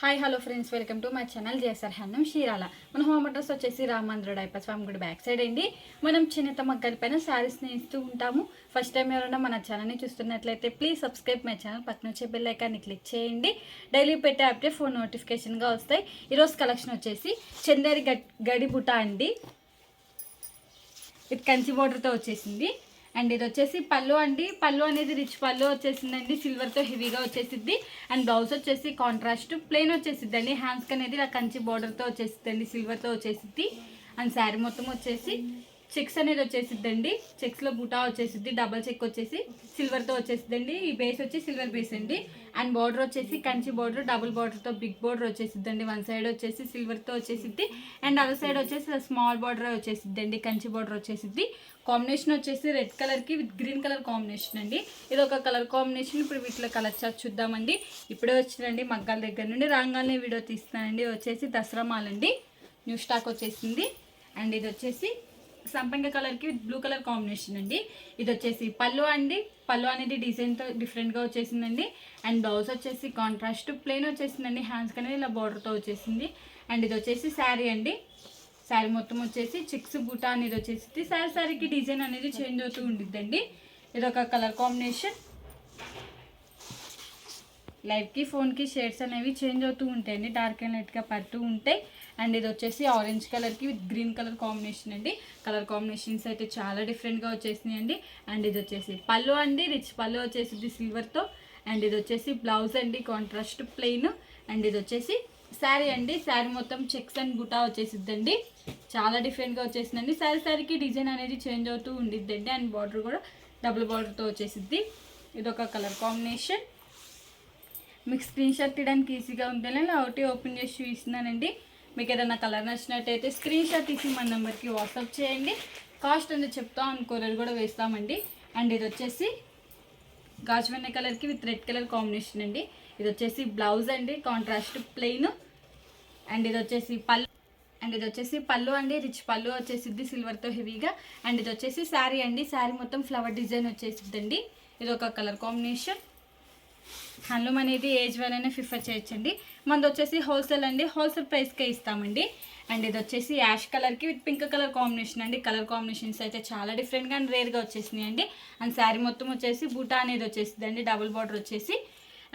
Hi hello friends, welcome to my channel JSR handloom Chirala. మన home address వచ్చేసి రామంద్ర diaper స్వామి గుడి back side అండి. మనం చిన్నత మగ్గల పైన శారీస్ని ఇస్తూ ఉంటాము. ఫస్ట్ టైం ఎవరైనా మన ఛానల్ని చూస్తున్నట్లయితే ప్లీజ్ సబ్స్క్రైబ్ మై ఛానల్, పక్కన వచ్చే బెల్ ఐకాన్ని క్లిక్ చేయండి. డైలీ పెట్టే అప్డేట్ ఫోన్ నోటిఫికేషన్గా వస్తాయి. ఈరోజు కలెక్షన్ వచ్చేసి చందేరి గడి బుట్ట అండి. ఇది కంచి బోర్డర్తో వచ్చేసింది. అండ్ ఇది వచ్చేసి పళ్ళు అండి. పళ్ళు అనేది రిచ్ పళ్ళు వచ్చేసిందండి, సిల్వర్తో హెవీగా వచ్చేసిద్ది. అండ్ బ్లౌజ్ వచ్చేసి కాంట్రాస్ట్ ప్లెయిన్ వచ్చేసిద్దండి. హ్యాండ్స్కి అనేది ఇలా కంచి బార్డర్తో వచ్చేసిద్దండి, సిల్వర్తో వచ్చేసిద్ది. అండ్ శారీ మొత్తం వచ్చేసి చెక్స్ అనేది వచ్చేసిద్దండి. చెక్స్లో బుటా వచ్చేసిద్ది, డబల్ చెక్ వచ్చేసి సిల్వర్తో వచ్చేసిద్దండి. ఈ బేస్ వచ్చి సిల్వర్ బేస్ అండి. అండ్ బార్డర్ వచ్చేసి కంచి బార్డర్, డబుల్ బార్డర్తో బిగ్ బార్డర్ వచ్చేసిద్దండి. వన్ సైడ్ వచ్చేసి సిల్వర్తో వచ్చేసిద్ది. అండ్ అదర్ సైడ్ వచ్చేసి స్మాల్ బార్డర్ వచ్చేసిద్దండి, కంచి బార్డర్ వచ్చేసిద్ది. కాంబినేషన్ వచ్చేసి రెడ్ కలర్కి విత్ గ్రీన్ కలర్ కాంబినేషన్ అండి. ఇది ఒక కలర్ కాంబినేషన్. ఇప్పుడు వీటిలో కలర్ చార్ట్ చూద్దామండి. ఇప్పుడే వచ్చిందండి మగ్గాల దగ్గర నుండి, రాగానే వీడియో తీస్తున్నానండి. వచ్చేసి దసరా మాల్ అండి, న్యూ స్టాక్ వచ్చేసింది. అండ్ ఇది వచ్చేసి సంపంగ కలర్కి విత్ బ్లూ కలర్ కాంబినేషన్ అండి. ఇది వచ్చేసి పళ్ళు అండి. పళ్ళు అనేది డిజైన్తో డిఫరెంట్గా వచ్చేసిందండి. అండ్ బ్లౌజ్ వచ్చేసి కాంట్రాస్ట్ ప్లెయిన్ వచ్చేసిందండి. హ్యాండ్స్కి అనేది ఇలా బార్డర్తో వచ్చేసింది. అండ్ ఇది వచ్చేసి శారీ అండి. శారీ మొత్తం వచ్చేసి చిక్స్ బూటా అనేది వచ్చేసి శారీకి డిజైన్ అనేది చేంజ్ అవుతూ ఉండిద్దండి. ఇది ఒక కలర్ కాంబినేషన్. లైట్కి ఫోన్కి షేడ్స్ అనేవి చేంజ్ అవుతూ ఉంటాయండి, డార్క్ అండ్ లైట్గా పడుతూ ఉంటాయి. అండ్ ఇది వచ్చేసి ఆరెంజ్ కలర్కి విత్ గ్రీన్ కలర్ కాంబినేషన్ అండి. కలర్ కాంబినేషన్స్ అయితే చాలా డిఫరెంట్గా వచ్చేసినాయి అండి. అండ్ ఇది వచ్చేసి పళ్ళు అండి, రిచ్ పళ్ళు వచ్చేసి సిల్వర్తో. అండ్ ఇది వచ్చేసి బ్లౌజ్ అండి, కాంట్రాస్ట్ ప్లెయిన్. అండ్ ఇది వచ్చేసి శారీ అండి. శారీ మొత్తం చెక్స్ అండ్ బుటా వచ్చేసిద్దండి, చాలా డిఫరెంట్గా వచ్చేసిందండి. శారీకి డిజైన్ అనేది చేంజ్ అవుతూ ఉండిద్దండి. అండ్ బార్డర్ కూడా డబుల్ బార్డర్తో వచ్చేసిద్ది. ఇది ఒక కలర్ కాంబినేషన్. మీకు స్క్రీన్ షాట్ తీయడానికి ఈజీగా ఉందని ఇలా ఒకటి ఓపెన్ చేసి చూపిస్తున్నానండి. మీకు ఏదైనా కలర్ నచ్చినట్టయితే స్క్రీన్ షాట్ తీసి మన నెంబర్కి వాట్సాప్ చేయండి. కాస్ట్ అనేది చెప్తాం, అండ్ కొరియర్ కూడా వేస్తామండి. అండ్ ఇది వచ్చేసి గాజువెన్న కలర్కి విత్ రెడ్ కలర్ కాంబినేషన్ అండి. ఇది వచ్చేసి బ్లౌజ్ అండి, కాంట్రాస్ట్ ప్లెయిన్. అండ్ ఇది వచ్చేసి పళ్ళు అండి, రిచ్ పళ్ళు వచ్చేసిద్ది సిల్వర్తో హెవీగా. అండ్ ఇది వచ్చేసి శారీ అండి. శారీ మొత్తం ఫ్లవర్ డిజైన్ వచ్చేసిద్దండి. ఇది ఒక కలర్ కాంబినేషన్. హ్యాండ్లూమ్ అనేది ఏజ్ వాళ్ళైనా ప్రిఫర్ చేయొచ్చండి. మనది వచ్చేసి హోల్సేల్ అండి, హోల్సేల్ ప్రైస్కే ఇస్తామండి. అండ్ ఇది వచ్చేసి యాష్ కలర్కి విత్ పింక్ కలర్ కాంబినేషన్ అండి. కలర్ కాంబినేషన్స్ అయితే చాలా డిఫరెంట్గా అండ్ రేర్గా వచ్చేసినాయి అండి. అండ్ శారీ మొత్తం వచ్చేసి బూటా అనేది వచ్చేసిద్దండి, డబుల్ బార్డర్ వచ్చేసి.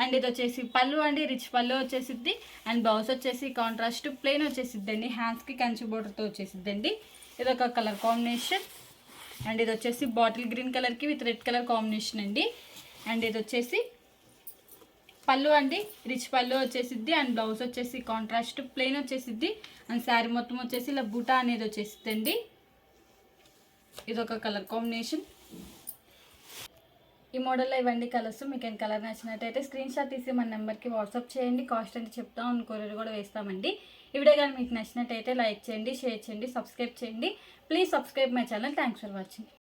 అండ్ ఇది వచ్చేసి పళ్ళు అండి, రిచ్ పళ్ళు వచ్చేసిద్ది. అండ్ బ్లౌజ్ వచ్చేసి కాంట్రాస్ట్ ప్లెయిన్ వచ్చేసిద్దండి, హ్యాండ్స్కి కంచి బార్డర్తో వచ్చేసిద్దండి. ఇది ఒక కలర్ కాంబినేషన్. అండ్ ఇది వచ్చేసి బాటిల్ గ్రీన్ కలర్కి విత్ రెడ్ కలర్ కాంబినేషన్ అండి. అండ్ ఇది వచ్చేసి పళ్ళు అండి, రిచ్ పళ్ళు వచ్చేసిద్ది. అండ్ బ్లౌజ్ వచ్చేసి కాంట్రాస్ట్ ప్లెయిన్ వచ్చేసిద్ది. అండ్ శారీ మొత్తం వచ్చేసి ఇలా బూటా అనేది వచ్చేసిద్దండి. ఇది ఒక కలర్ కాంబినేషన్. ఈ మోడల్లో ఇవన్నీ కలర్స్. మీకు ఏం కలర్ నచ్చినట్టయితే స్క్రీన్ షాట్ తీసి మన నెంబర్కి వాట్సాప్ చేయండి. కాస్ట్ అని చెప్తాం, అండ్ కొరియర్ కూడా వేస్తామండి. ఈ వీడియో కానీ మీకు నచ్చినట్టయితే లైక్ చేయండి, షేర్ చేయండి, సబ్స్క్రైబ్ చేయండి. Please subscribe my channel. Thanks for watching.